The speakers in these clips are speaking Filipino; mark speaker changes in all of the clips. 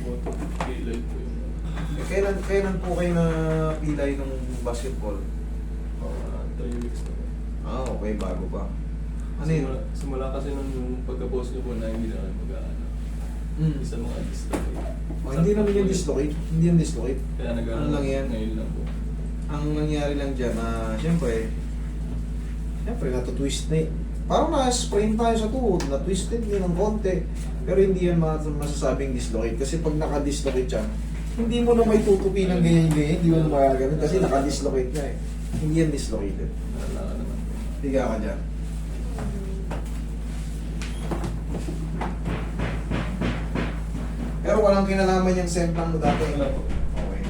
Speaker 1: Moto, kilay po yung
Speaker 2: Kailan po kayo na pilay ng basketball?
Speaker 1: mga 3 weeks na po.
Speaker 2: Okay, bago pa. Ano yun?
Speaker 1: Simula kasi nung pagka-post niyo po na hindi na kayo mag-aano. Isa mga dislocate.
Speaker 2: Hindi naman yung dislocate. Hindi yung dislocate.
Speaker 1: Kaya
Speaker 2: Ano lang yan?
Speaker 1: ngayon lang po.
Speaker 2: Ang nangyari lang dyan siyempre, natutwist na parang na-sprain tayo sa tuhod, na-twisted din ng konti. Pero hindi yan masasabing dislocate. Kasi pag naka-dislocate siya, hindi mo na may tutupi ng ganyan-ganyan, hindi mo na magaganon kasi naka-dislocate na eh. Hindi yan dislocated.
Speaker 1: Wala ka naman po.
Speaker 2: Higa ka dyan. Pero walang kinalaman yung semplang mo dati.
Speaker 1: Wala po.
Speaker 2: Okay.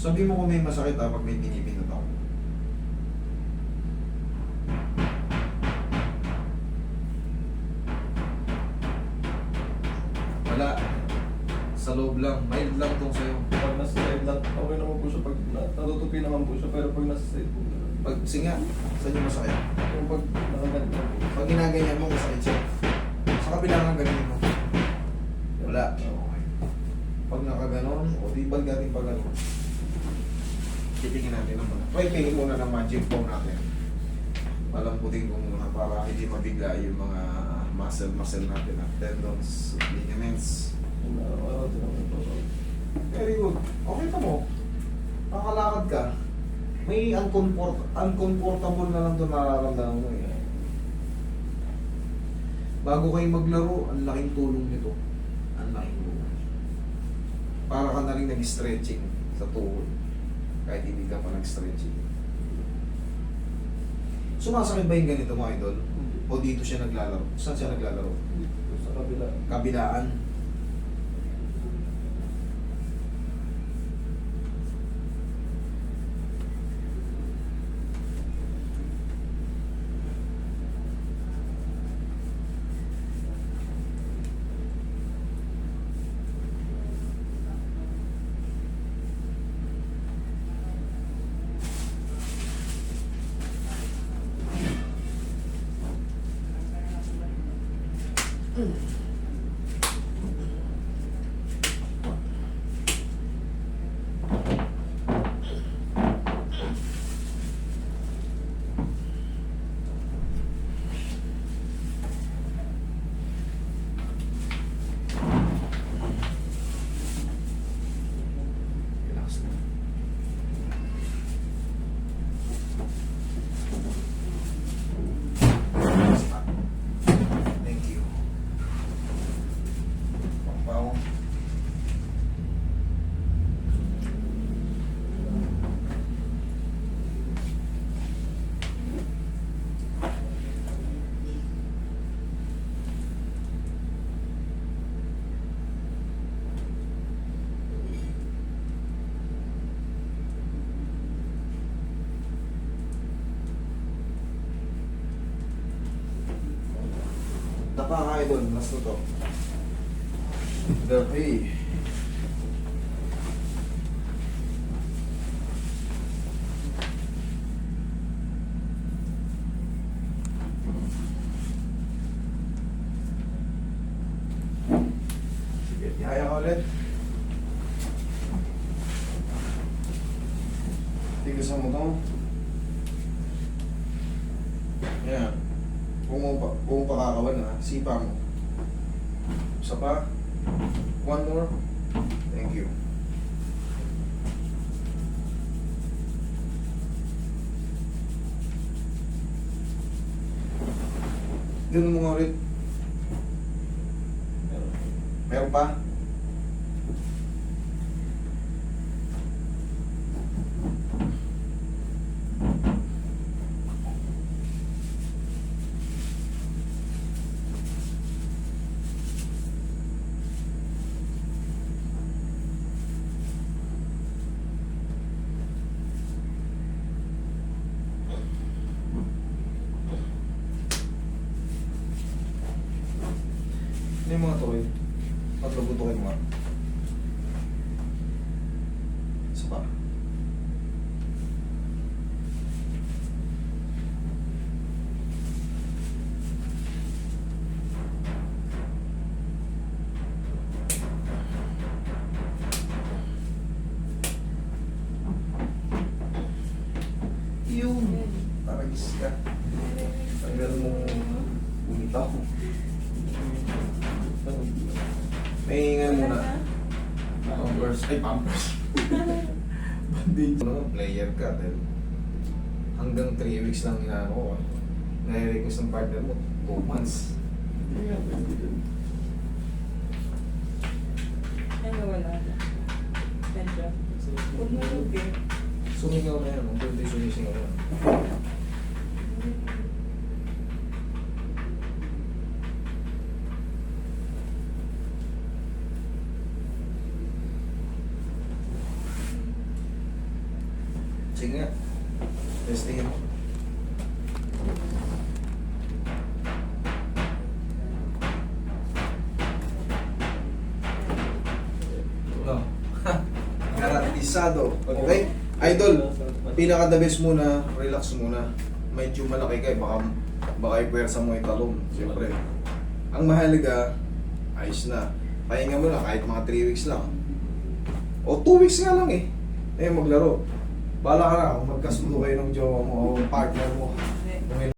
Speaker 2: Sabi mo kung may masakit pag may pinipindot ako. Wala. Sa loob lang. Mild lang tong sa'yo.
Speaker 1: Pag nasa side lang, okay naman po siya. Pag natutupi naman po siya, pero pag nasa side po,
Speaker 2: Pag singa, saan yung masakit?
Speaker 1: yung pag nakaganyan po.
Speaker 2: Pag ginaganyan mo, masakit siya. Sa kabila nga ganyan mo. Wala.
Speaker 1: Okay.
Speaker 2: Pag nakaganon, o di ba natin pag ano? Titingin natin ang mga. Try tingin muna ng magic bone natin. Palamputin ko muna para hindi mabigla yung mga muscle natin at tendons, ligaments.
Speaker 1: Yung araw-araw din naman po.
Speaker 2: Very good. Okay pa mo. Nakakalakad ka. May uncomfortable na lang doon nararamdaman mo eh. Bago kayo maglaro, ang laking tulong nito. Ang laking tulong. Para ka na rin nag-stretching sa tuhod. Kahit hindi ka pa nag-stretching. Sumasakit ba yung ganito mga idol? O dito siya naglalaro? Saan siya naglalaro?
Speaker 1: Sa kabila.
Speaker 2: Kabilaan. Relax na. Thank you. Pangpaw. Tapa ka idol, last na to. Gabi. Sige, ihaya ka ulit. Tigasan mo to. Yan. Kung pakakawan na, sipa mo. Isa pa. One more. Thank you. Ganun mo nga ulit. Meron pa? Ano yung mga toy? Paglabutukin mo. Isa pa. yun. Taragis ka. Tanggal mo umitaw. May nga muna. Pampers. Ay, pampers. Bandage. Ano, player ka. Dahil hanggang 3 weeks lang inaano ko. Nai-request ng partner mo, 2 months.
Speaker 1: Hindi nga, pwede din.
Speaker 3: Ay, nawala na. Ganda. Huwag mo lugin.
Speaker 2: Sumingaw na yan. Ang pwede sumisingaw na. Sige nga. Testingin mo. No. Garantisado. Okay? Idol, pinaka-the best muna, relax muna. Medyo malaki kayo, baka ipwersa mo italong. Siyempre. Ang mahalaga, ayos na. Pahinga mo na kahit mga 3 weeks lang. O 2 weeks nga lang eh. Eh, maglaro. Bala ka na kung magkasundo kayo ng jowa mo o partner mo.